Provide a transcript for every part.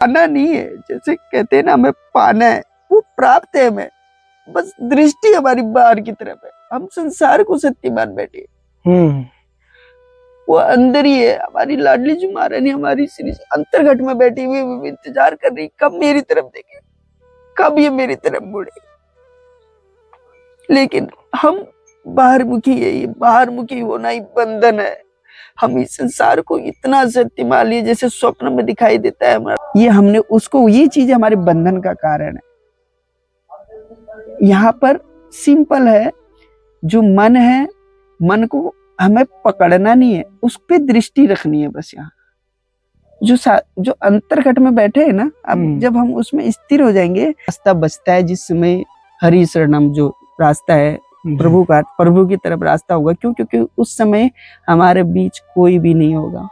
पाना नहीं है, जैसे कहते हैं ना हमें पाना है, वो प्राप्त है हमें, बस दृष्टि हमारी बाहर की तरफ है। हम संसार को सत्य मान बैठे, वो अंदर ही है। हमारी लाडली जी महारानी हमारी श्री अंतर्घट में बैठी हुई वो इंतजार कर रही, कब मेरी तरफ देखे, कब ये मेरी तरफ मुड़े। लेकिन हम बाहर मुखी है, ये बाहर मुखी होना ही बंधन है। हम इस संसार को इतना सत्य मान लिए जैसे स्वप्न में दिखाई देता है हमारा, ये हमने उसको, ये चीज हमारे बंधन का कारण है। यहाँ पर सिंपल है, जो मन है, मन को हमें पकड़ना नहीं है, उस पर दृष्टि रखनी है बस। यहाँ जो अंतर्घट में बैठे हैं ना, अब जब हम उसमें स्थिर हो जाएंगे, रास्ता बचता है जिस समय हरि शरणम जो रास्ता है प्रभु का, प्रभु की तरफ रास्ता होगा। क्यों? क्योंकि उस समय हमारे बीच कोई भी नहीं होगा,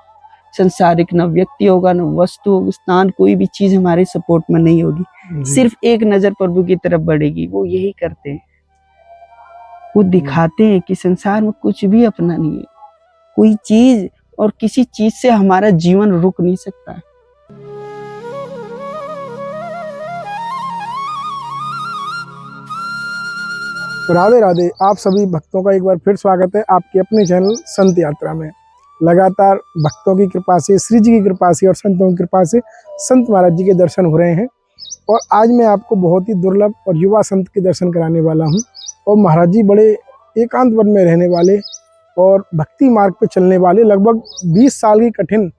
संसारिक न व्यक्ति होगा, न वस्तु स्थान, कोई भी चीज हमारे सपोर्ट में नहीं होगी। सिर्फ एक नजर प्रभु की तरफ बढ़ेगी। वो यही करते हैं, वो दिखाते हैं कि संसार में कुछ भी अपना नहीं है, कोई चीज और किसी चीज से हमारा जीवन रुक नहीं सकता है। राधे राधे। आप सभी भक्तों का एक बार फिर स्वागत है आपके अपने चैनल संत यात्रा में। लगातार भक्तों की कृपा से, श्री जी की कृपा से और संतों की कृपा से संत महाराज जी के दर्शन हो रहे हैं। और आज मैं आपको बहुत ही दुर्लभ और युवा संत के दर्शन कराने वाला हूं। और महाराज जी बड़े एकांत वन में रहने वाले और भक्ति मार्ग पर चलने वाले, लगभग 20 साल की कठिन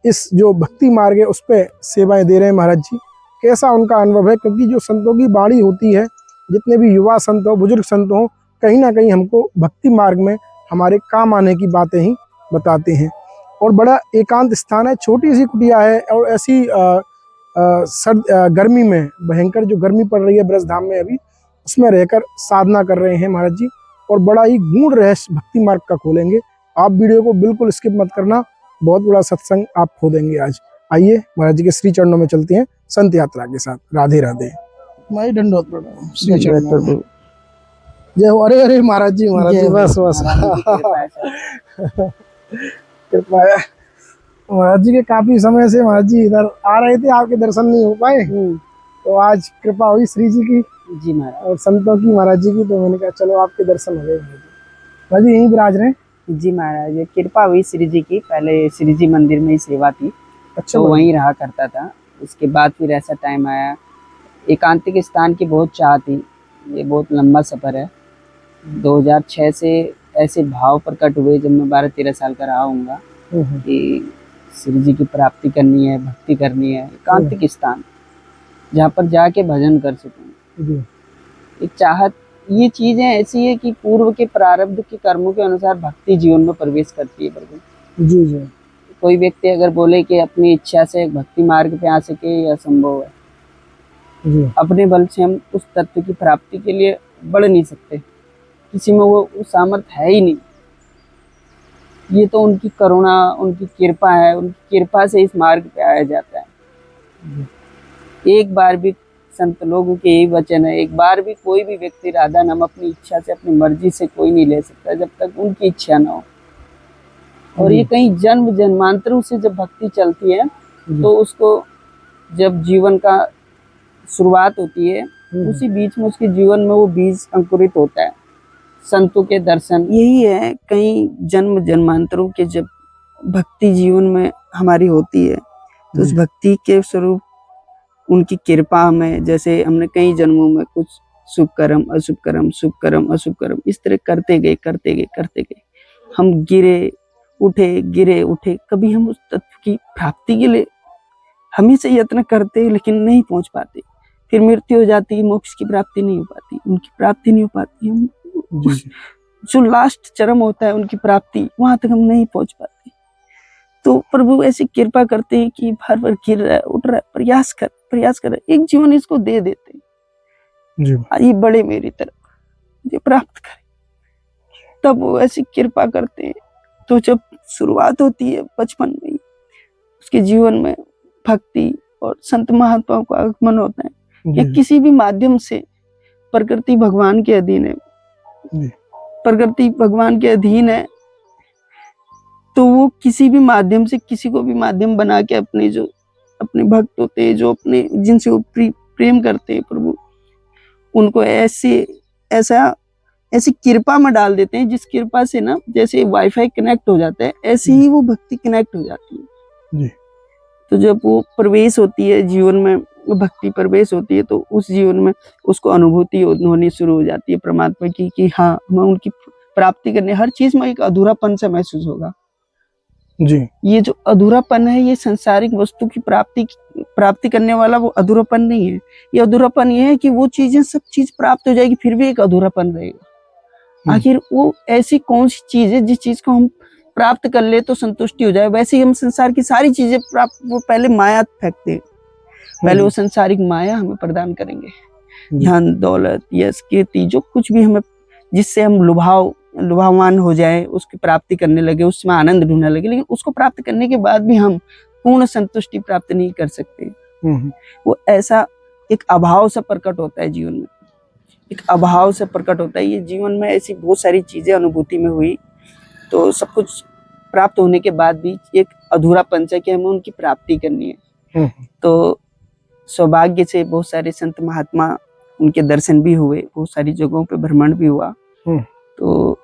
इस जो भक्ति मार्ग है उस पर सेवाएं दे रहे हैं महाराज जी। कैसा उनका अनुभव है, क्योंकि जो संतों की वाणी होती है, जितने भी युवा संत हो, बुजुर्ग संत हो, कहीं ना कहीं हमको भक्ति मार्ग में हमारे काम आने की बातें ही बताते हैं। और बड़ा एकांत स्थान है, छोटी सी कुटिया है। और ऐसी गर्मी में, भयंकर जो गर्मी पड़ रही है ब्रजधाम में अभी, उसमें रहकर साधना कर रहे हैं महाराज जी। और बड़ा ही गूढ़ रहस्य भक्ति मार्ग का खोलेंगे। आप वीडियो को बिल्कुल स्किप मत करना, बहुत बड़ा सत्संग आप खो देंगे आज। आइए महाराज जी के श्री चरणों में चलते हैं संत यात्रा के साथ। राधे राधे। माई दंडोत प्रणाम। श्री चरणों में जय हो। अरे अरे महाराज जी, महाराज जी, बस बस कृपा है महाराज जी के। काफी समय से महाराज जी इधर आ रहे थे, आपके दर्शन नहीं हो पाए, तो आज कृपा हुई श्री जी की जी महाराज और संतों की, महाराज जी की, तो मैंने कहा चलो आपके दर्शन हो गए। महाराज जी यहीं विराज रहे? जी महाराज, ये कृपा हुई श्री जी की। पहले श्री जी मंदिर में ही सेवा थी, अच्छा, तो वहीं रहा करता था। उसके बाद फिर ऐसा टाइम आया, एकांतिक स्थान की बहुत चाह थी। ये बहुत लंबा सफ़र है। 2006 से ऐसे भाव प्रकट हुए जब मैं 12-13 साल का रहा हूँगा कि श्री जी की प्राप्ति करनी है, भक्ति करनी है, एकांतिक स्थान जहाँ पर जाके भजन कर सकूँ। एक चाहत, ये चीज़ें ऐसी है कि पूर्व के प्रारब्ध के कर्मों के अनुसार भक्ति जीवन में प्रवेश करती है प्रभु। जी जी। कोई व्यक्ति अगर बोले कि अपनी इच्छा से भक्ति मार्ग पे आ सके, यह असंभव है जी। अपने बल से हम उस तत्व की प्राप्ति के लिए बढ़ नहीं सकते, किसी में वो सामर्थ्य है ही नहीं। ये तो उनकी करुणा, उनकी कृपा है, उनकी कृपा से इस मार्ग पे आया जाता है। एक बार भी संत लोगों के यही वचन है, एक बार भी कोई भी व्यक्ति राधा नाम अपनी इच्छा से, अपनी मर्जी से कोई नहीं ले सकता जब तक उनकी इच्छा ना हो। और ये कहीं जन्म जन्मांतरों से जब भक्ति चलती है तो उसको, जब जीवन का शुरुआत होती है, उसी बीच में उसके जीवन में वो बीज अंकुरित होता है। संतों के दर्शन यही है, कई जन्म जन्मांतरों के जब भक्ति जीवन में हमारी होती है तो उस भक्ति के स्वरूप उनकी कृपा हमें, जैसे हमने कई जन्मों में कुछ शुभ कर्म, अशुभ कर्म, शुभ कर्म, अशुभ कर्म, इस तरह करते गए हम गिरे उठे, कभी हम उस तत्व की प्राप्ति के लिए हमेशा यत्न करते लेकिन नहीं पहुंच पाते। फिर मृत्यु हो जाती, मोक्ष की प्राप्ति नहीं हो पाती, उनकी प्राप्ति नहीं हो पाती। हम जो लास्ट चरम होता है उनकी प्राप्ति, वहां तक हम नहीं पहुंच पाते। तो प्रभु ऐसी कृपा करते हैं कि बार बार गिर रहा है, उठ रहा है, प्रयास कर, एक जीवन इसको दे देते हैं, ये बड़े मेरी तरफ, ये प्राप्त करे। तब वो ऐसी कृपा करते हैं। तो जब शुरुआत होती है बचपन में ही, उसके जीवन में भक्ति और संत महात्माओं का आगमन होता है, या किसी भी माध्यम से प्रकृति भगवान के अधीन है, प्रकृति भगवान के अधीन है, तो वो किसी भी माध्यम से, किसी को भी माध्यम बना के अपने भक्त होते हैं, जो अपने जिनसे वो प्रेम करते हैं प्रभु, उनको ऐसी कृपा में डाल देते हैं, जिस कृपा से ना जैसे वाईफाई कनेक्ट हो जाता है, ऐसे ही वो भक्ति कनेक्ट हो जाती है जी। तो जब वो प्रवेश होती है जीवन में, वो भक्ति प्रवेश होती है, तो उस जीवन में उसको अनुभूति होनी शुरू हो जाती है परमात्मा की कि हाँ, हमें उनकी प्राप्ति करने, हर चीज में एक अधूरापन सा महसूस होगा। जी। ये जो अधूरापन है, ये सांसारिक वस्तु की प्राप्ति करने वाला वो अधूरापन नहीं है। ये अधूरापन ये है कि वो चीजें, सब चीज प्राप्त हो जाएगी, फिर भी एक अधूरापन रहेगा। आखिर वो ऐसी कौन सी चीज है जिस चीज को हम प्राप्त कर ले तो संतुष्टि हो जाए? वैसे ही हम संसार की सारी चीजें प्राप्त, वो पहले माया फेंकते हैं, पहले वो सांसारिक माया हमें प्रदान करेंगे, धन दौलत यश कीर्ति, जो कुछ भी हमें, जिससे हम लुभावान हो जाए, उसकी प्राप्ति करने लगे, उसमें आनंद ढूंढने लगे, लेकिन उसको प्राप्त करने के बाद भी हम पूर्ण संतुष्टि प्राप्त नहीं कर सकते। वो ऐसा एक अभाव सा प्रकट होता है जीवन में, एक अभाव से प्रकट होता है। ये जीवन में ऐसी बहुत सारी चीजें अनुभूति में हुई, तो सब कुछ प्राप्त होने के बाद भी एक अधूरापन से कि हमें उनकी प्राप्ति करनी है। तो सौभाग्य से बहुत सारे संत महात्मा, उनके दर्शन भी हुए, बहुत सारी जगहों पे भ्रमण भी हुआ। तो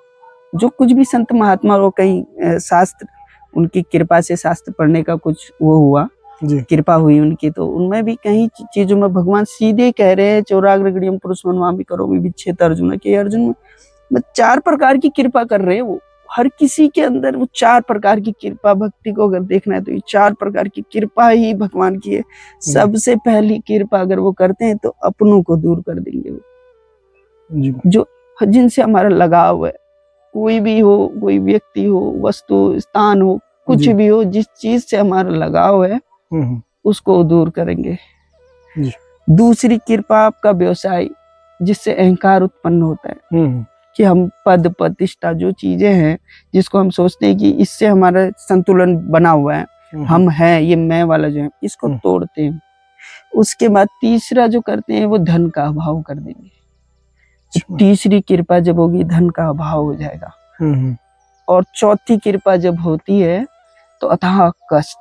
जो कुछ भी संत महात्मा और कहीं शास्त्र, उनकी कृपा से शास्त्र पढ़ने का कुछ वो हुआ, कृपा हुई उनकी, तो उनमें भी कहीं चीजों में भगवान सीधे कह रहे हैं, चौराग्रगण्यम पुरुषोन्नवामि करोमि विच्छेद अर्जुन, के अर्जुन में 4 प्रकार की कृपा कर रहे हैं। वो हर किसी के अंदर वो 4 प्रकार की कृपा, भक्ति को अगर देखना है तो ये 4 प्रकार की कृपा ही भगवान की है। सबसे पहली कृपा अगर वो करते हैं तो अपनों को दूर कर देंगे वो, जो जिनसे हमारा लगाव है, कोई भी हो, कोई व्यक्ति हो, वस्तु, स्थान हो, कुछ भी हो, जिस चीज से हमारा लगाव है उसको दूर करेंगे। दूसरी कृपा आपका व्यवसाय, जिससे अहंकार उत्पन्न होता है कि हम पद प्रतिष्ठा, जो चीजें हैं जिसको हम सोचते हैं कि इससे हमारा संतुलन बना हुआ है, हम हैं, ये मैं वाला जो है, इसको तोड़ते हैं। उसके बाद तीसरा जो करते हैं वो धन का अभाव कर देंगे। तीसरी कृपा जब होगी, धन का अभाव हो जाएगा। और चौथी कृपा जब होती है तो अथाह कष्ट,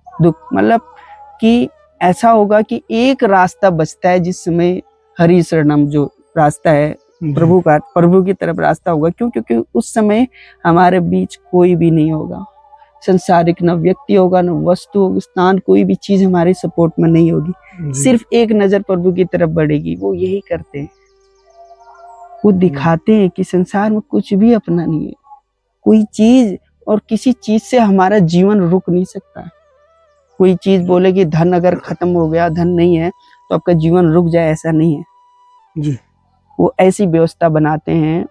दुख, मतलब कि ऐसा होगा कि एक रास्ता बचता है, जिसमें हरि शरणम जो रास्ता है, प्रभु की तरफ रास्ता होगा। क्यों? क्योंकि उस समय हमारे बीच कोई भी नहीं होगा, संसारिक, न व्यक्ति होगा, न वस्तु, स्थान, कोई भी चीज हमारे सपोर्ट में नहीं होगी। सिर्फ एक नजर प्रभु की तरफ बढ़ेगी। वो यही करते हैं, वो दिखाते हैं कि संसार में कुछ भी अपना नहीं है, कोई चीज और किसी चीज से हमारा जीवन रुक नहीं सकता है। कोई चीज बोले कि धन अगर खत्म हो गया, धन नहीं है तो आपका जीवन रुक जाए, ऐसा नहीं है जी। वो ऐसी व्यवस्था बनाते हैं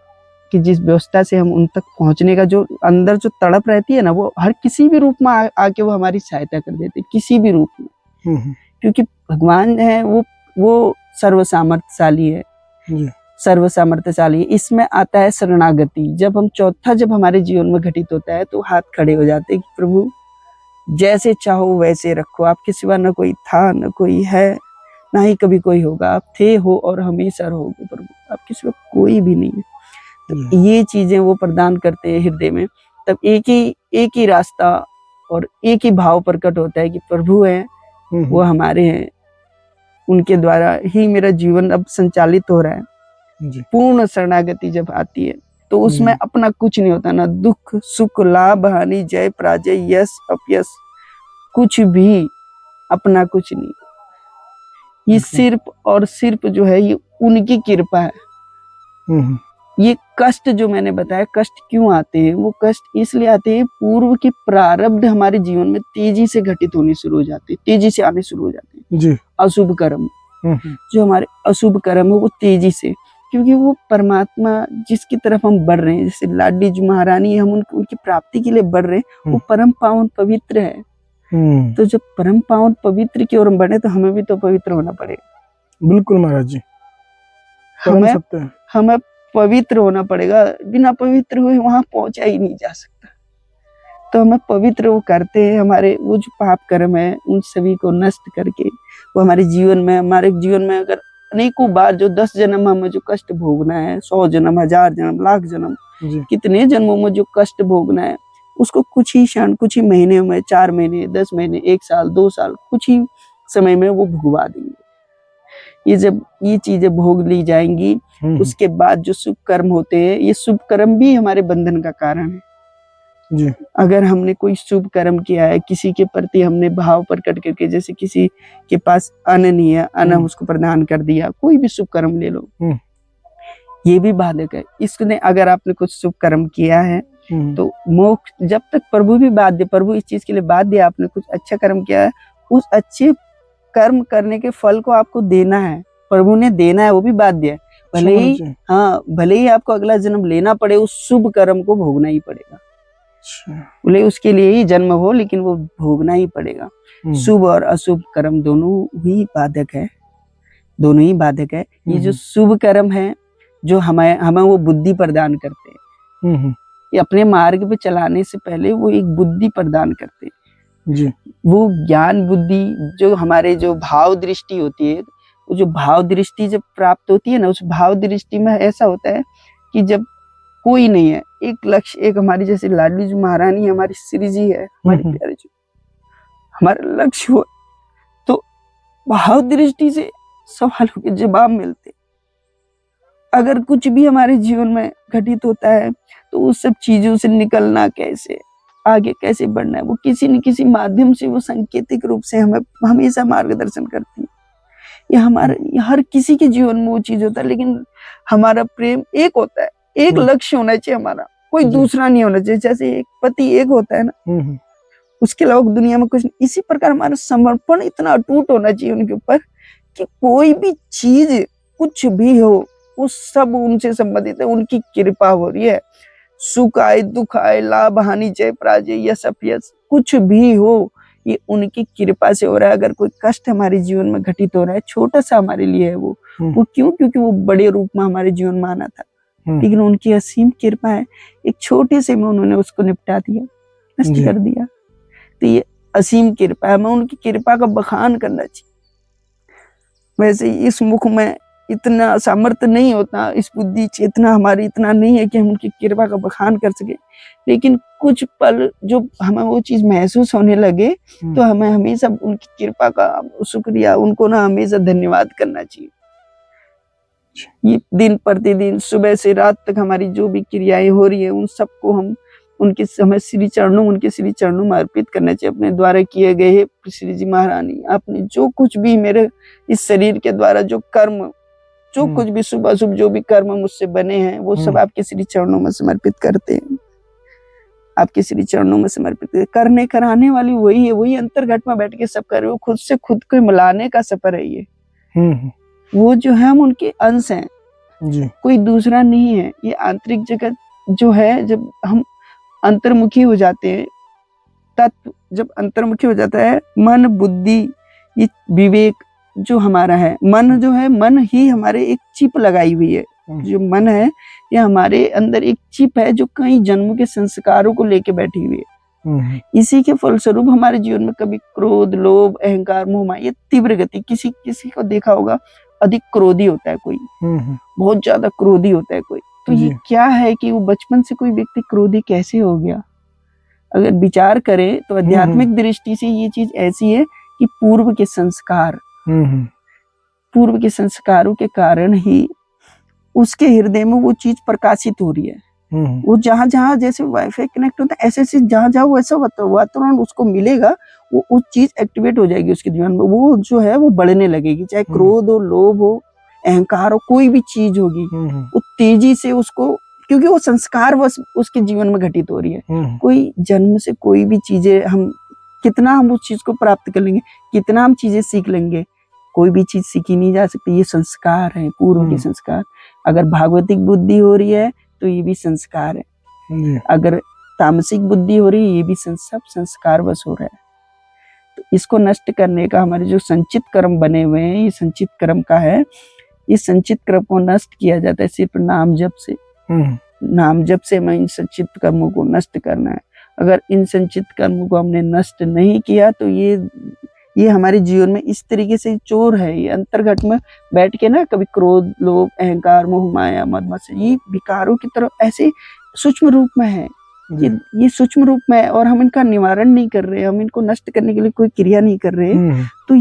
कि जिस व्यवस्था से हम उन तक पहुंचने का जो अंदर जो तड़प रहती है ना, वो हर किसी भी रूप में आके वो हमारी सहायता कर देते, किसी भी रूप में। क्योंकि भगवान है वो सर्व सामर्थ्यशाली है, सर्व सामर्थ्यशाली। इसमें आता है शरणागति। जब हम चौथा जब हमारे जीवन में घटित होता है तो हाथ खड़े हो जाते हैं कि प्रभु जैसे चाहो वैसे रखो, आपके सिवा न कोई था, न कोई है, ना ही कभी कोई होगा। आप थे, हो और हमेशा रहोगे प्रभु, आपके सिवा कोई भी नहीं है। तो ये चीजें वो प्रदान करते हैं हृदय में। तब एक ही रास्ता और एक ही भाव प्रकट होता है कि प्रभु है, वो हमारे हैं, उनके द्वारा ही मेरा जीवन अब संचालित हो रहा है। पूर्ण शरणागति जब आती है तो उसमें अपना कुछ नहीं होता, ना दुख सुख, लाभ हानि, जय पराजय, यश अपयश, कुछ भी अपना कुछ नहीं। ये सिर्फ और सिर्फ जो है ये उनकी कृपा है। ये कष्ट जो मैंने बताया, कष्ट क्यों आते हैं? वो कष्ट इसलिए आते हैं, पूर्व के प्रारब्ध हमारे जीवन में तेजी से घटित होनी शुरू हो जाती है, तेजी से आने शुरू हो जाते हैं जी। अशुभ कर्म, जो हमारे अशुभ कर्म है वो तेजी से, क्योंकि वो परमात्मा जिसकी तरफ हम बढ़ रहे हैं, जैसे लाडी जी महारानी, हम उनकी प्राप्ति के लिए बढ़ रहे हैं, वो परम पावन पवित्र है। तो जब परम पावन पवित्र की ओर हम बढ़े तो हमें भी तो पवित्र होना पड़ेगा। बिल्कुल महाराज जी, हमें पवित्र होना पड़ेगा। बिना पवित्र हुए वहां पहुंचा ही नहीं जा सकता। तो हमें पवित्र वो करते हैं, हमारे वो जो पाप कर्म है उन सभी को नष्ट करके वो हमारे जीवन में अगर अनेकों बार जो 10 जन्म हमें जो कष्ट भोगना है, 100 जन्म, 1000 जन्म, लाख जन्म, कितने जन्मों में जो कष्ट भोगना है, उसको कुछ ही क्षण, कुछ ही महीने में, 4 महीने, 10 महीने, 1 साल, 2 साल, कुछ ही समय में वो भुगवा देंगे। ये जब ये चीजें भोग ली जाएंगी, उसके बाद जो शुभ कर्म होते हैं, ये शुभ कर्म भी हमारे बंधन का कारण है जी। अगर हमने कोई शुभ कर्म किया है, किसी के प्रति हमने भाव प्रकट करके, जैसे किसी के पास अन्न नहीं है, अन्न उसको प्रदान कर दिया, कोई भी शुभ कर्म ले लो, ये भी बाधक है। इसने अगर आपने कुछ शुभ कर्म किया है तो मोक्ष, जब तक प्रभु भी बाध्य, प्रभु इस चीज के लिए बाध्य, आपने कुछ अच्छा कर्म किया है, उस अच्छे कर्म करने के फल को आपको देना है, प्रभु ने देना है, वो भी बाध्य है। भले ही भले ही आपको अगला जन्म लेना पड़े, उस शुभ कर्म को भोगना ही पड़ेगा। बोले उसके लिए ही जन्म हो, लेकिन वो भोगना ही पड़ेगा। शुभ और अशुभ कर्म दोनों ही बाधक है, दोनों ही बाधक है। ये जो शुभ कर्म है, जो हमें वो बुद्धि प्रदान करते हैं, ये अपने मार्ग पे चलाने से पहले वो एक बुद्धि प्रदान करते हैं जी। वो ज्ञान बुद्धि, जो हमारे जो भाव दृष्टि होती है, वो जो भाव दृष्टि जब प्राप्त होती है ना, उस भाव दृष्टि में ऐसा होता है कि जब कोई नहीं है, एक लक्ष्य, एक हमारी जैसे लाडली जी महारानी हमारी श्री जी है, हमारी प्यारी जी, हमारा लक्ष्य हो, तो भाव दृष्टि से सवालों के जवाब मिलते। अगर कुछ भी हमारे जीवन में घटित होता है तो उस सब चीजों से निकलना कैसे, आगे कैसे बढ़ना है, वो किसी न किसी माध्यम से, वो सांकेतिक रूप से हमें हमेशा मार्गदर्शन करती है। ये हमारे हर किसी के जीवन में वो चीज होता है, लेकिन हमारा प्रेम एक होता है, एक लक्ष्य होना चाहिए हमारा, कोई दूसरा नहीं होना चाहिए। जैसे एक पति एक होता है ना, उसके अलावा दुनिया में कुछ नहीं। इसी प्रकार हमारा समर्पण इतना अटूट होना चाहिए उनके ऊपर कि कोई भी चीज कुछ भी हो, वो सब उनसे संबंधित है, उनकी कृपा हो रही है। सुख आए, दुख आए, लाभ हानि, जय पराजय, यश अपयश, कुछ भी हो, ये उनकी कृपा से हो रहा है। अगर कोई कष्ट हमारे जीवन में घटित हो रहा है, छोटा सा हमारे लिए है वो क्यों? क्योंकि वो बड़े रूप में हमारे जीवन में आना था, लेकिन उनकी असीम कृपा है, एक छोटे से में उन्होंने उसको निपटा दिया, नष्ट कर दिया। तो ये असीम कृपा है, हमें उनकी कृपा का बखान करना चाहिए। वैसे इस मुख में इतना सामर्थ्य नहीं होता, इस बुद्धि चेतना हमारी इतना नहीं है कि हम उनकी कृपा का बखान कर सके, लेकिन कुछ पल जो हमें वो चीज महसूस होने लगे तो हमें हमेशा उनकी कृपा का शुक्रिया, उनको ना हमेशा धन्यवाद करना चाहिए। ये दिन प्रतिदिन सुबह से रात तक हमारी जो भी क्रियाएं हो रही है, उन सबको हम उनके हमें श्री चरणों में अर्पित करना चाहिए। अपने द्वारा किए गए हे श्री जी महारानी, आपने जो कुछ भी मेरे इस शरीर के द्वारा जो कर्म, जो कुछ भी शुभ अशुभ जो भी कर्म मुझसे बने हैं, वो सब आपके श्री चरणों में समर्पित करते हैं, आपके श्री चरणों में समर्पित करने कराने वाली वही है, वही अंतर्घट में बैठ के सब कर रहे हो। खुद से खुद को मिलाने का सफर है ये। वो जो है हम उनके अंश हैं जी, कोई दूसरा नहीं है। ये आंतरिक जगत जो है, जब हम अंतर्मुखी हो जाते हैं, तत्व जब अंतर्मुखी हो जाता है, मन बुद्धि ये विवेक जो हमारा है, मन जो है, मन ही हमारे एक चिप लगाई हुई है। जो मन है ये हमारे अंदर एक चिप है जो कई जन्मों के संस्कारों को लेके बैठी हुई है। इसी के फलस्वरूप हमारे जीवन में कभी क्रोध, लोभ, अहंकार, मोह माया, ये तीव्र गति, किसी को देखा होगा अधिक क्रोधी होता है कोई, बहुत ज्यादा क्रोधी होता है कोई, तो ये क्या है कि वो बचपन से कोई व्यक्ति क्रोधी कैसे हो गया? अगर विचार करें तो आध्यात्मिक दृष्टि से ये चीज ऐसी है कि पूर्व के संस्कार, पूर्व के संस्कारों के कारण ही उसके हृदय में वो चीज प्रकाशित हो रही है। वो जहां जहां जैसे वाईफाई कनेक्ट होता है, ऐसे ऐसे जहां जहां वैसा वातावरण उसको मिलेगा, वो उस चीज एक्टिवेट हो जाएगी उसके जीवन में, वो जो है वो बढ़ने लगेगी। चाहे क्रोध हो, लोभ हो, अहंकार हो, कोई भी चीज होगी, वो तेजी से उसको, क्योंकि वो संस्कार बस उसके जीवन में घटित हो रही है। कोई जन्म से कोई भी चीजें हम कितना हम उस चीज को प्राप्त कर लेंगे, कितना हम चीजें सीख लेंगे, कोई भी चीज सीखी नहीं जा सकती। ये संस्कार है, पूर्व के संस्कार। अगर भागवतिक बुद्धि हो रही है तो ये भी संस्कार है, अगर तामसिक बुद्धि हो रही है ये भी सब संस्कार बस हो रहा है। तो इसको नष्ट करने का हमारे जो संचित कर्म बने हुए हैं, ये संचित कर्म का है। इस संचित कर्म को नष्ट किया जाता है सिर्फ नाम जप से। नाम जप से हमें इन संचित कर्मों को नष्ट करना है। अगर इन संचित कर्मों को हमने नष्ट नहीं किया तो ये हमारे जीवन में इस तरीके से चोर है, ये अंतर्घट में बैठ के ना कभी क्रोध, लोभ, अहंकार, मोह माया, मद मत्सर, ये विकारों की तरफ ऐसे सूक्ष्म रूप में है, जी। ये सूक्ष्म रूप में है और हम इनका निवारण नहीं कर रहे, हम इनको नष्ट करने के लिए कोई क्रिया नहीं कर रहे, तो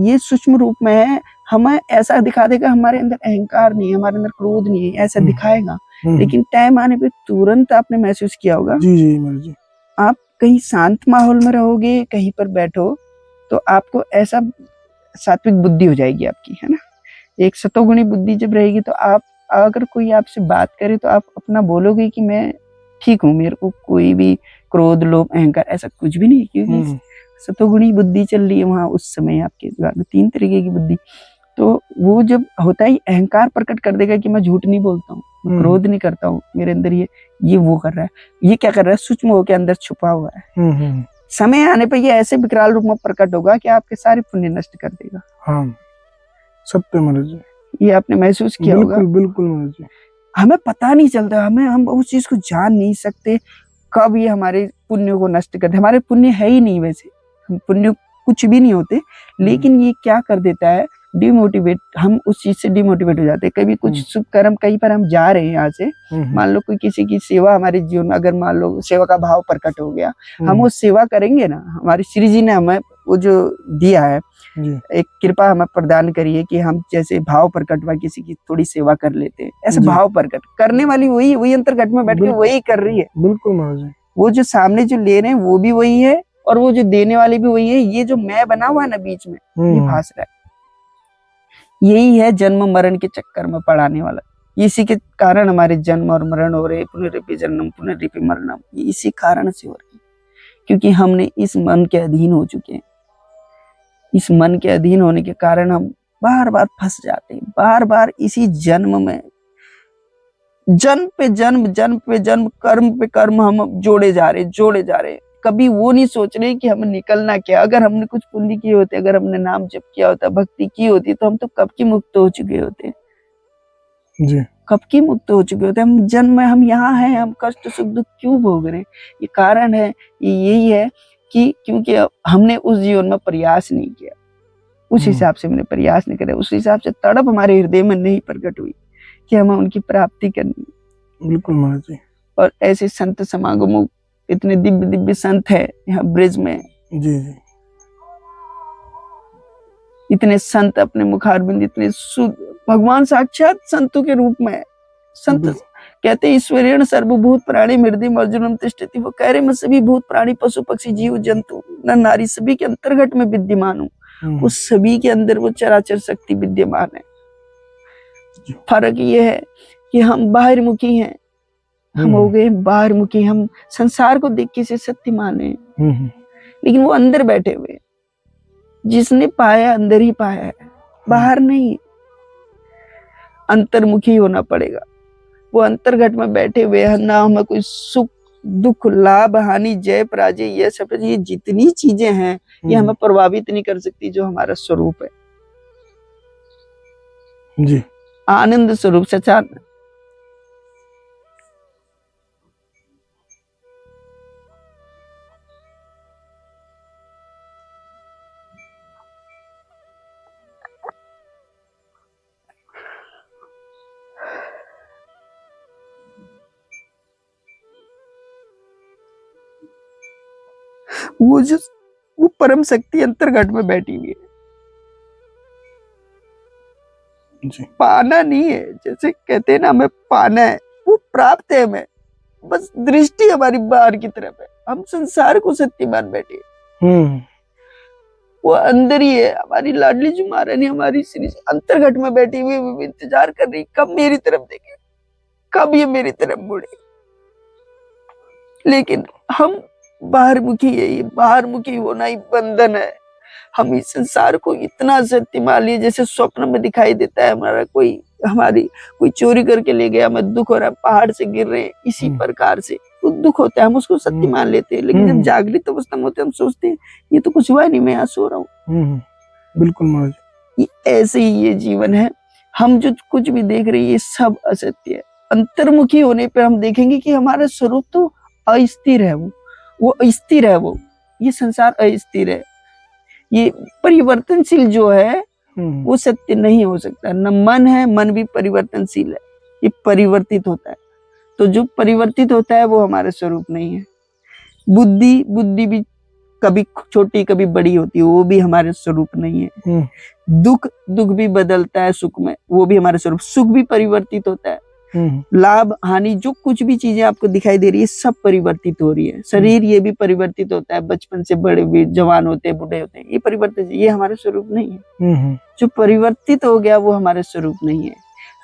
ये सूक्ष्म रूप में है। हमें ऐसा दिखा देगा हमारे अंदर अहंकार नहीं है, हमारे अंदर क्रोध नहीं है, ऐसा दिखाएगा। लेकिन टाइम आने पे तुरंत आपने महसूस किया होगा, जी जी महाराज जी। आप कहीं शांत माहौल में रहोगे, कहीं पर बैठो, तो आपको ऐसा सात्विक बुद्धि हो जाएगी आपकी, है ना। एक सतोगुणी बुद्धि जब रहेगी तो आप, अगर कोई आपसे बात करे तो आप अपना बोलोगे कि मैं ठीक हूँ, मेरे को कोई भी क्रोध लोभ अहंकार ऐसा कुछ भी नहीं, क्योंकि सतोगुणी बुद्धि चल रही है वहां उस समय आपके दिमाग में, 3 तरीके की बुद्धि। तो वो जब होता ही अहंकार प्रकट कर देगा कि मैं झूठ नहीं बोलता हूँ, मैं क्रोध नहीं करता हूँ, मेरे अंदर ये वो कर रहा है, ये क्या कर रहा है, सूक्ष्म होकर अंदर छुपा हुआ है। समय आने पर ये ऐसे विकराल रूप में प्रकट होगा कि आपके सारे पुण्य नष्ट कर देगा। हाँ सत्य महाराज जी, ये आपने महसूस किया होगा। बिल्कुल बिल्कुल महाराज जी। हमें पता नहीं चलता, हम उस चीज को जान नहीं सकते कब ये हमारे पुण्य को नष्ट कर दे। हमारे पुण्य है ही नहीं, वैसे हम पुण्य कुछ भी नहीं होते, लेकिन ये क्या कर देता है, डिमोटिवेट, हम उस चीज से डिमोटिवेट हो जाते हैं। कभी कुछ शुभ कर्म, कहीं पर हम जा रहे हैं यहाँ से, मान लो कोई किसी की सेवा हमारे जीवन में, अगर मान लो सेवा का भाव प्रकट हो गया, हम वो सेवा करेंगे ना, हमारी श्री जी ने हमें वो जो दिया है, एक कृपा हमें प्रदान करिए कि हम जैसे भाव प्रकट हुआ किसी की थोड़ी सेवा कर लेते हैं, ऐसे भाव प्रकट करने वाली वही अंतर्घट में बैठ के वही कर रही है। बिल्कुल महाराज जी। वो जो सामने जो ले रहे हैं वो भी वही है, और वो जो देने वाले भी वही है। ये जो मैं बना हुआ है ना बीच में, ये भास रहा है, यही है जन्म मरण के चक्कर में पड़ाने वाला। इसी के कारण हमारे जन्म और मरण हो रहे, पुनरपि जन्म पुनरपि मरणम, इसी कारण से हो रही है, क्योंकि हमने इस मन के अधीन हो चुके हैं। इस मन के अधीन होने के कारण हम बार बार फंस जाते हैं, बार बार इसी जन्म में, जन्म पे जन्म, जन्म पे जन्म, कर्म पे कर्म हम जोड़े जा रहे। कभी वो नहीं सोच रहे कि हमें निकलना क्या। अगर हमने कुछ पुण्य किए होते, अगर हमने नाम जप किया होता, भक्ति की होती, तो हम तो कब की मुक्त हो चुके होते जी। कब की मुक्त हो चुके होते। हम जन्म में, हम यहाँ हैं, हम कष्ट सुख दुख क्यों भोग रहे हैं? ये कारण है, यही है कि क्योंकि हमने उस जीवन में प्रयास नहीं किया, उस हिसाब से हमने प्रयास नहीं करे, उस हिसाब से तड़प हमारे हृदय में नहीं प्रकट हुई कि हमें उनकी प्राप्ति करनी। बिल्कुल महाराज जी। और ऐसे संत समागमों, इतने दिव्य दिव्य संत है यहाँ ब्रिज में, जी जी, इतने संत अपने मुखारबिंद, इतने शुद्ध, भगवान साक्षात संतों के रूप में। संत कहते ईश्वरेण सर्वभूत प्राणी मृदि अर्जुनम तिष्ठति, वो कह रहे मैं सभी भूत प्राणी पशु पक्षी जीव जंतु नर नारी सभी के अंतर्गत में विद्यमान हूँ। उस सभी के अंदर वो चराचर शक्ति विद्यमान है। फर्क ये है कि हम बाहरमुखी हैं, हम हो गए बाहरमुखी, हम संसार को देख के से सत्य माने, लेकिन वो अंदर बैठे हुए, जिसने पाया अंदर ही पाया है, बाहर नहीं। अंतर्मुखी होना पड़ेगा। वो अंतर्घट में बैठे हुए हैं, ना हमें कोई सुख दुख लाभ हानि जय पराजय ये सब, ये जितनी चीजें हैं ये हमें प्रभावित नहीं कर सकती, जो हमारा स्वरूप है जी, आनंद स्वरूप सच्चानंद। वो परम शक्ति अंतर्घट में बैठी हुई है जी। पाना नहीं है, जैसे कहते हैं ना हमें पाना है, वो प्राप्त है हमें, बस दृष्टि हमारी बाहर की तरफ है। हम संसार को सत्य मान बैठे, वो अंदर ही है। हमारी लाडली जी महारानी, हमारी श्री अंतर्घट में बैठी हुई, वो इंतजार कर रही कब मेरी तरफ देखे, कब ये मेरी तरफ मुड़े। लेकिन हम बाहरमुखी है, ये बाहरमुखी होना ही बंधन है। हम इस संसार को इतना सत्य मान लिए, जैसे स्वप्न में दिखाई देता है हमारा कोई चोरी करके ले गया, हमें दुख हो रहा है, पहाड़ से गिर रहे हैं, इसी प्रकार से वो दुख होता है, हम उसको सत्य मान लेते हैं। लेकिन जब जागृत अवस्था में होते हैं, हम सोचते हैं ये तो कुछ हुआ नहीं, मैं यहाँ सो रहा हूँ। बिल्कुल महाराज, ये ऐसे ही ये जीवन है। हम जो कुछ भी देख रहे हैं ये सब असत्य है। अंतर्मुखी होने पर हम देखेंगे कि हमारा स्वरूप तो अस्थिर है, वो अस्थिर है, वो ये संसार अस्थिर है, ये परिवर्तनशील जो है वो सत्य नहीं हो सकता। न मन है, मन भी परिवर्तनशील है, ये परिवर्तित होता है। तो जो परिवर्तित होता है वो हमारा स्वरूप नहीं है। बुद्धि बुद्धि भी कभी छोटी कभी बड़ी होती है, वो भी हमारे स्वरूप नहीं है। दुख दुख भी बदलता है सुख में, वो भी हमारे स्वरूप। सुख भी परिवर्तित होता है, लाभ हानि जो कुछ भी चीजें आपको दिखाई दे रही है सब परिवर्तित हो रही है। शरीर ये भी परिवर्तित होता है, बचपन से बड़े भी जवान होते हैं, बूढ़े होते हैं, ये परिवर्तित, ये हमारे स्वरूप नहीं है। जो परिवर्तित हो गया वो हमारे स्वरूप नहीं है।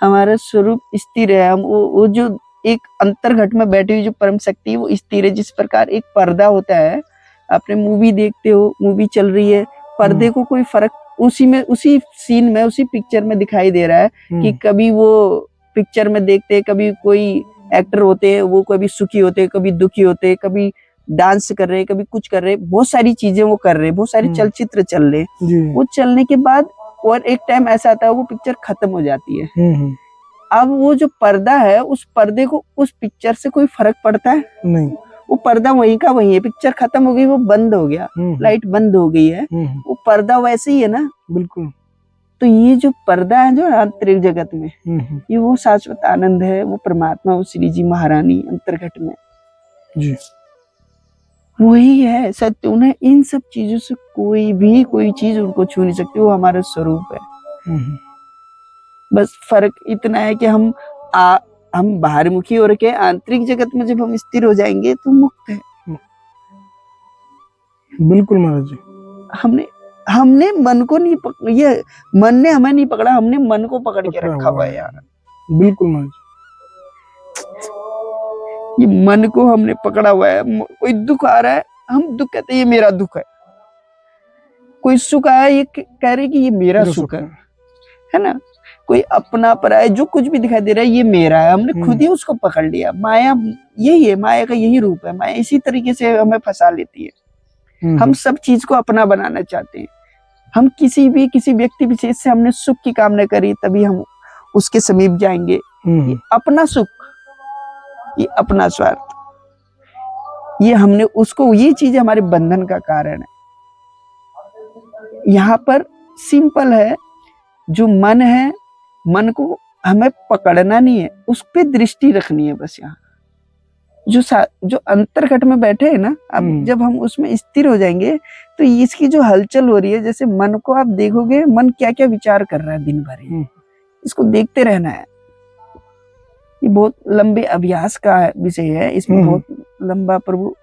हमारा स्वरूप स्थिर है। हम वो जो एक अंतर्घट में बैठी हुई जो परम शक्ति है वो स्थिर है। जिस प्रकार एक पर्दा होता है, आपने मूवी देखते हो, मूवी चल रही है, पर्दे को कोई फर्क उसी में, उसी सीन में, उसी पिक्चर में दिखाई दे रहा है कि कभी वो पिक्चर में देखते हैं, कभी कोई एक्टर होते हैं वो कभी सुखी होते हैं, कभी दुखी होते हैं, कभी डांस कर रहे हैं, कभी कुछ कर रहे हैं, बहुत सारी चीजें वो कर रहे हैं, बहुत सारे चलचित्र चल रहे हैं। वो चलने के बाद और एक टाइम ऐसा आता है वो पिक्चर खत्म हो जाती है। अब वो जो पर्दा है, उस पर्दे को उस पिक्चर से कोई फर्क पड़ता है नहीं। वो पर्दा वहीं का वहीं है, पिक्चर खत्म हो गई, वो बंद हो गया, लाइट बंद हो गई है, वो पर्दा वैसे ही है ना। बिल्कुल। तो ये जो पर्दा है जो आंतरिक जगत में, ये वो शाश्वत आनंद है, वो परमात्मा, वो श्री जी महारानी अंतर्घट में जी, वही है सत्य। उन्हें इन सब चीजों से कोई चीज उनको छू नहीं सकती, वो हमारा स्वरूप है। बस फर्क इतना है कि हम बाहरमुखी हो रखे, आंतरिक जगत में जब हम स्थिर हो जाएंगे तो मुक्त है। बिल्कुल महाराज जी। हमने मन को नहीं ये मन ने हमें नहीं पकड़ा, हमने मन को पकड़ के रखा हुआ है यार। बिल्कुल महाराज, ये मन को हमने पकड़ा हुआ है। कोई दुख आ रहा है, हम दुख कहते हैं ये मेरा दुख है। कोई सुख आया, ये कह रहे कि ये मेरा सुख है ना। कोई अपना पराया जो कुछ भी दिखाई दे रहा है ये मेरा है, हमने खुद ही उसको पकड़ लिया। माया यही है, माया का यही रूप है। माया इसी तरीके से हमें फंसा लेती है। हम सब चीज को अपना बनाना चाहते हैं। हम किसी व्यक्ति विशेष से हमने सुख की कामना करी, तभी हम उसके समीप जाएंगे। ये अपना सुख, ये अपना स्वार्थ, ये हमने उसको, ये चीज हमारे बंधन का कारण है। यहाँ पर सिंपल है, जो मन है, मन को हमें पकड़ना नहीं है, उस पे दृष्टि रखनी है बस। यहाँ जो अंतर्घट में बैठे हैं ना, अब जब हम उसमें स्थिर हो जाएंगे तो इसकी जो हलचल हो रही है, जैसे मन को आप देखोगे, मन क्या क्या विचार कर रहा है दिन भर, इसको देखते रहना है। ये बहुत लंबे अभ्यास का विषय है, इसमें बहुत लंबा प्रभु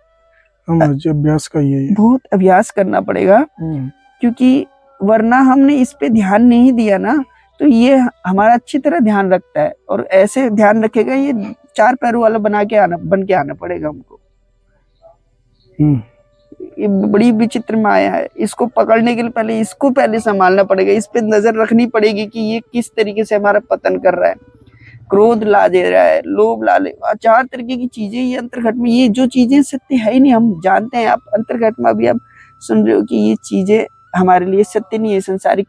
अभ्यास का ये बहुत अभ्यास करना पड़ेगा, क्योंकि वरना हमने इस पे ध्यान नहीं दिया ना तो ये हमारा अच्छी तरह ध्यान रखता है, और ऐसे ध्यान रखेगा, ये 4 पैरों वाला बन के आना पड़ेगा हमको। ये बड़ी विचित्र माया है, इसको पकड़ने के लिए पहले संभालना पड़ेगा, इस पे नजर रखनी पड़ेगी कि ये किस तरीके से हमारा पतन कर रहा है। क्रोध ला दे रहा है, लोभ ला ले, 4 तरीके की चीजें ये अंतर्घट में, ये जो चीजें सत्य है ही नहीं, हम जानते हैं। आप अंतर्घट में अभी आप सुन रहे हो कि ये चीजें हमारे लिए सत्य नहीं है। संसारिक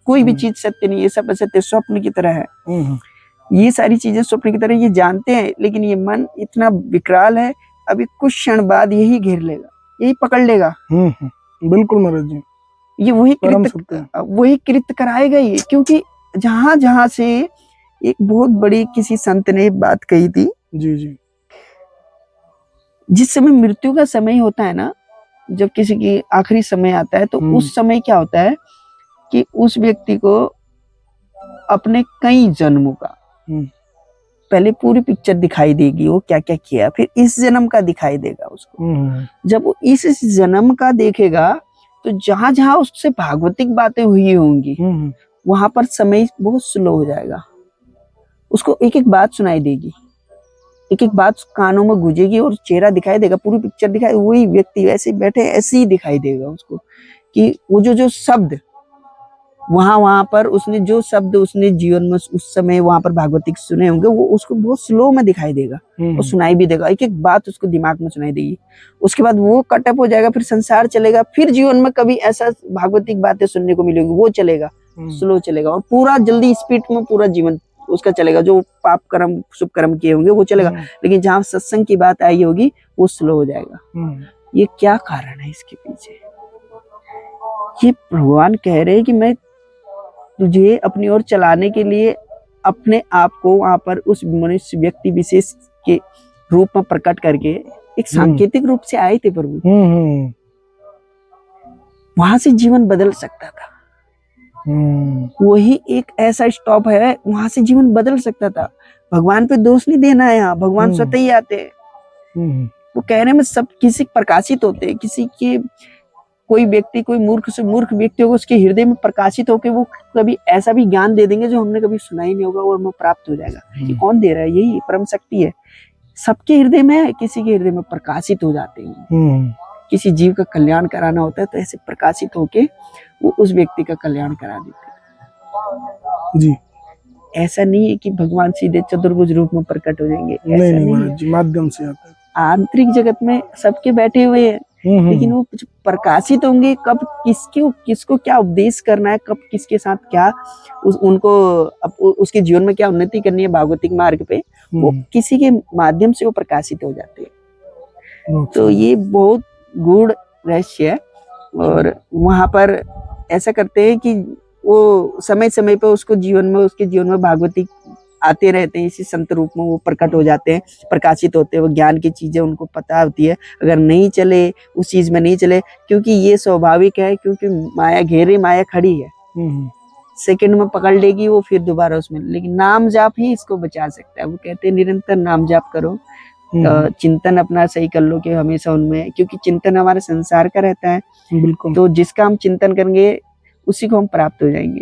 कोई भी चीज सत्य नहीं है, सब असत्य, स्वप्न की तरह है। ये सारी चीजें स्वप्न की तरह, ये जानते हैं, लेकिन ये मन इतना विकराल है, अभी कुछ क्षण बाद यही घेर लेगा, यही पकड़ लेगा। बिल्कुल महाराज जी, ये वही कृत्य कराएगा ये। क्योंकि जहां से एक बहुत बड़ी किसी संत ने बात कही थी जी, जिस समय मृत्यु का समय होता है ना, जब किसी की आखिरी समय आता है, तो उस समय क्या होता है कि उस व्यक्ति को अपने कई जन्मों का पहले पूरी पिक्चर दिखाई देगी, वो क्या क्या किया, फिर इस जन्म का दिखाई देगा उसको। जब वो इस जन्म का देखेगा तो जहां जहां उससे भागवतिक बातें हुई होंगी, वहां पर समय बहुत स्लो हो जाएगा। उसको एक एक बात सुनाई देगी, एक एक बात कानों में गूंजेगी, और चेहरा दिखाई देगा, पूरी पिक्चर दिखाई, वही व्यक्ति वैसे बैठे ऐसे ही दिखाई देगा उसको, कि वो जो शब्द वहां पर उसने जो शब्द उसने जीवन में उस समय वहां पर भागवतिक सुने होंगे, वो उसको बहुत स्लो में दिखाई देगा और सुनाई भी देगा। एक एक बात उसको दिमाग में सुनाई देगी। उसके बाद वो कटअप हो जाएगा, फिर संसार चलेगा, फिर जीवन में कभी ऐसा भागवतिक बातें सुनने को मिलेंगी, वो चलेगा, स्लो चलेगा, और पूरा जल्दी स्पीड में पूरा जीवन उसका चलेगा। जो पाप कर्म शुभ कर्म किए होंगे वो चलेगा, लेकिन जहां सत्संग की बात आई होगी वो स्लो हो जाएगा। ये क्या कारण है इसके पीछे? ये भगवान कह रहे हैं कि मैं तुझे अपनी ओर चलाने के लिए अपने आप को वहां पर उस मनुष्य व्यक्ति विशेष के रूप में प्रकट करके एक सांकेतिक रूप से आए थे प्रभु। वहां से जीवन बदल सकता था। वही एक ऐसा स्टॉप है, वहां से जीवन बदल सकता था। भगवान पे दोष नहीं देना है, यहाँ भगवान स्वतः ही आते हैं। वो कहने में सब किसी प्रकाशित होते हैं, किसी के कोई व्यक्ति, कोई मूर्ख से मूर्ख व्यक्ति होगा, उसके हृदय में प्रकाशित होकर वो कभी ऐसा भी ज्ञान दे देंगे जो हमने कभी सुना ही नहीं होगा, और हमें प्राप्त हो जाएगा। कि कौन दे रहा है? यही परम शक्ति है। सबके हृदय में है, किसी के हृदय में प्रकाशित हो जाते हैं। किसी जीव का कल्याण कराना होता है तो ऐसे प्रकाशित होके वो उस व्यक्ति का कल्याण करा देते हैं जी। ऐसा नहीं है कि भगवान सीधे चतुर्भुज रूप में प्रकट हो जाएंगे, ऐसा नहीं है। माध्यम से आता है। आंतरिक जगत में सबके बैठे हुए हैं, लेकिन वो प्रकाशित होंगे कब, किसको क्या उपदेश करना है, कब किसके साथ क्या उनको उसके जीवन में क्या उन्नति करनी है भागवतिक मार्ग पे, वो किसी के माध्यम से वो प्रकाशित हो जाते हैं। तो ये बहुत गूढ़ रहस्य है। और वहां पर ऐसा करते हैं कि वो समय समय पे उसके जीवन में भागवतिक आते रहते हैं, इसी संत रूप में वो प्रकट हो जाते हैं, प्रकाशित होते हैं। वो ज्ञान की चीजें उनको पता होती है। अगर नहीं चले, उस चीज में नहीं चले, क्योंकि ये स्वाभाविक है, क्योंकि माया घेरे, माया खड़ी है, सेकंड में पकड़ लेगी वो, फिर दोबारा उसमें। लेकिन नाम जाप ही इसको बचा सकता है। वो कहते हैं निरंतर नाम जाप करो, चिंतन अपना सही कर लो कि हमेशा उनमें, क्योंकि चिंतन हमारे संसार का रहता है। बिल्कुल। तो जिसका हम चिंतन करेंगे उसी को हम प्राप्त हो जाएंगे।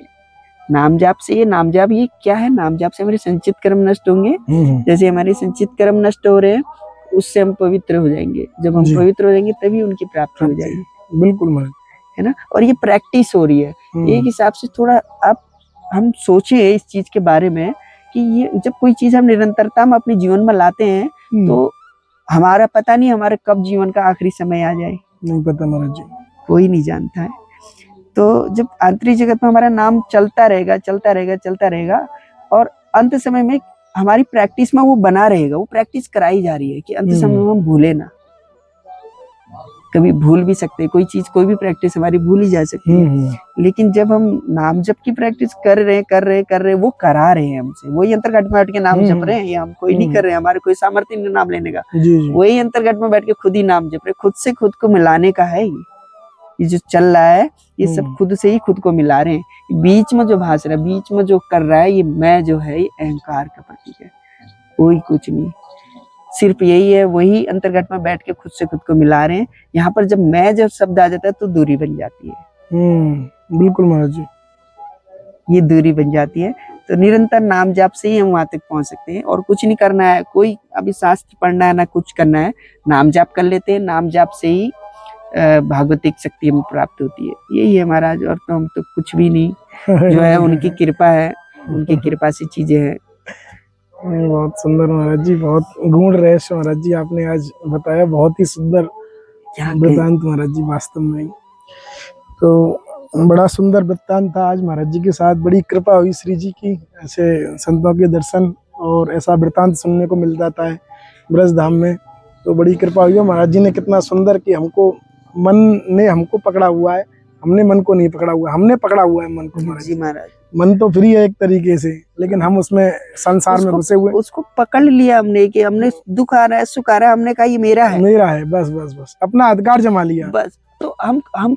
नाम जाप से, ये नाम जाप ये क्या है? नाम जाप से हमारे संचित कर्म नष्ट होंगे। जैसे हमारे संचित कर्म नष्ट हो रहे हैं, उससे हम पवित्र हो जाएंगे। जब हम पवित्र हो जाएंगे तभी उनकी प्राप्ति हो जाएगी। बिल्कुल है ना। और ये प्रैक्टिस हो रही है। एक हिसाब से थोड़ा आप हम सोचे इस चीज के बारे में कि ये जब कोई चीज हम निरंतरता में अपने जीवन में लाते हैं तो हमारा पता नहीं हमारे कब जीवन का आखिरी समय आ जाए, नहीं पता महाराज जी, कोई नहीं जानता है। तो जब आंतरिक जगत में हमारा नाम चलता रहेगा और अंत समय में हमारी प्रैक्टिस में वो बना रहेगा, वो प्रैक्टिस कराई जा रही है कि अंत समय में हम भूले ना। कभी भूल भी सकते हैं कोई चीज, कोई भी प्रैक्टिस हमारी भूल ही जा सकती है। लेकिन जब हम नाम जप की प्रैक्टिस कर रहे वो करा रहे हैं हमसे, वही अंतर्घट में बैठ के नाम जप रहे हैं, ये हम कोई नहीं कर रहे हैं, हमारे कोई सामर्थ्य नहीं नाम लेने का। वही अंतर्घट में बैठ के खुद ही नाम जप रहे, खुद से खुद को मिलाने का है ये जो चल रहा है, ये सब खुद से ही खुद को मिला रहे हैं। बीच में जो भाष रहा है, बीच में जो कर रहा है, ये मैं जो है ये अहंकार का प्रतीक है, कोई कुछ नहीं। सिर्फ यही है, वही अंतर्घट में बैठ के खुद से खुद को मिला रहे हैं। यहाँ पर जब शब्द आ जाता है तो दूरी बन जाती है। बिल्कुल महाराज जी, ये दूरी बन जाती है। तो निरंतर नाम जाप से ही हम वहां तक पहुंच सकते हैं, और कुछ नहीं करना है, कोई अभी शास्त्र पढ़ना है ना कुछ करना है, नाम जाप कर लेते हैं। नाम जाप से ही भागवतिक शक्ति हमें प्राप्त होती है। यही है महाराज, और तो हम तो कुछ भी नहीं, जो है उनकी कृपा है, उनकी कृपा से चीजें हैं। बहुत सुंदर महाराज जी, बहुत गूढ़ रहस्य महाराज जी आपने आज बताया, बहुत ही सुंदर वृत्तांत महाराज जी वास्तव में। तो बड़ा सुंदर वृत्तांत था आज महाराज जी के साथ, बड़ी कृपा हुई श्री जी की, ऐसे संतों के दर्शन और ऐसा वृत्तांत सुनने को मिल जाता है ब्रज धाम में। तो बड़ी कृपा हुई है महाराज जी ने, कितना सुंदर कि हमको मन ने हमको पकड़ा हुआ है, हमने मन को नहीं पकड़ा हुआ, हमने पकड़ा हुआ है मन को महाराज। मन तो फ्री है एक तरीके से, लेकिन हम उसमें संसार में घुसे हुए, उसको पकड़ लिया हमने कि हमने दुख आ रहा है, सुख आ रहा है, हमने कहा ये मेरा है, बस अपना अधिकार जमा लिया बस। तो हम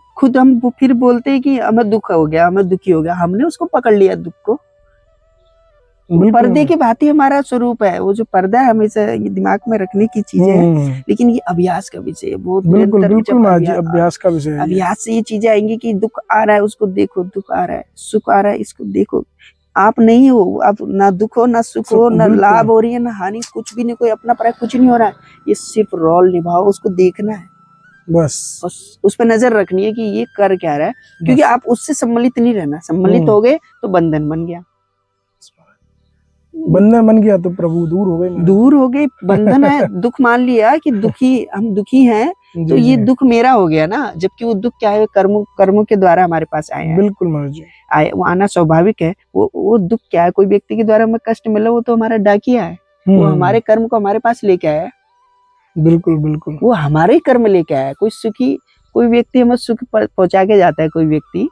फिर बोलते हैं कि हमें दुख हो गया, हमें दुखी हो गया, हमने उसको पकड़ लिया दुख को। पर्दे की भांति हमारा स्वरूप है, वो जो पर्दा है हमेशा ये दिमाग में रखने की चीजें है, लेकिन ये अभ्यास का विषय है, बहुत बिल्कुल अभ्यास का विषय है। अभ्यास से ये चीजें आएंगी कि दुख आ रहा है उसको देखो, दुख आ रहा है, सुख आ रहा है इसको देखो। आप नहीं हो, आप ना दुख हो ना सुख हो, ना लाभ हो रही है ना हानि, कुछ भी नहीं, कोई अपना पराया कुछ नहीं हो रहा है। ये सिर्फ रोल निभाओ, उसको देखना है, बस उस पर नजर रखनी है कि ये कर क्या रहा है, क्योंकि आप उससे सम्मिलित नहीं रहना। सम्मिलित हो गए तो बंधन बन गया, बंधन बन गया तो प्रभु दूर हो गए, बंधन है। दुख मान लिया कि हम दुखी हैं, तो ये दुख मेरा हो गया ना, जबकि वो दुख क्या है, कर्मों के द्वारा हमारे पास आए हैं। बिल्कुल महाराज जी, आए, वो आना स्वाभाविक है। वो दुख क्या है, कोई व्यक्ति के द्वारा हमें कष्ट मिला, वो तो हमारा डाकिया है, वो हमारे कर्म को हमारे पास लेके आया। बिल्कुल वो हमारे ही कर्म लेके आया। कोई व्यक्ति हमें सुख पहुंचा के जाता है, कोई व्यक्ति,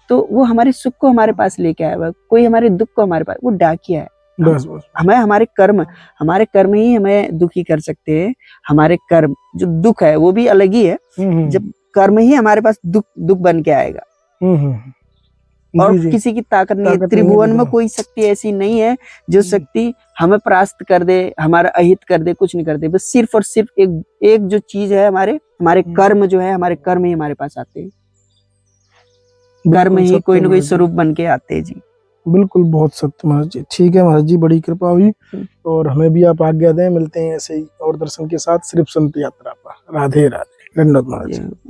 तो वो हमारे सुख को हमारे पास लेके आया, कोई हमारे दुख को हमारे पास, वो डाकिया है। बस बस। हमें हमारे कर्म ही हमें दुखी कर सकते हैं। हमारे कर्म, जो दुख है वो भी अलग ही है। जब कर्म ही हमारे पास दुख बन के आएगा, और जी जी। किसी की ताकत नहीं है। ताकत नहीं है त्रिभुवन में बिल्कुल। कोई शक्ति ऐसी नहीं है जो शक्ति हमें परास्त कर दे, हमारा अहित कर दे, कुछ नहीं कर दे। बस सिर्फ और सिर्फ एक जो चीज है, हमारे कर्म जो है, हमारे कर्म ही हमारे पास आते हैं। कर्म बिल्कुल ही सत्य कोई ना कोई महाराज जी। स्वरूप बन के आते हैं जी। बिल्कुल, बहुत सत्य महाराज जी। ठीक है महाराज जी, बड़ी कृपा हुई, और हमें भी आप आज्ञा दें। मिलते हैं ऐसे ही और दर्शन के साथ सिर्फ संत यात्रा पर। राधे राधे। धन्यवाद महाराज जी।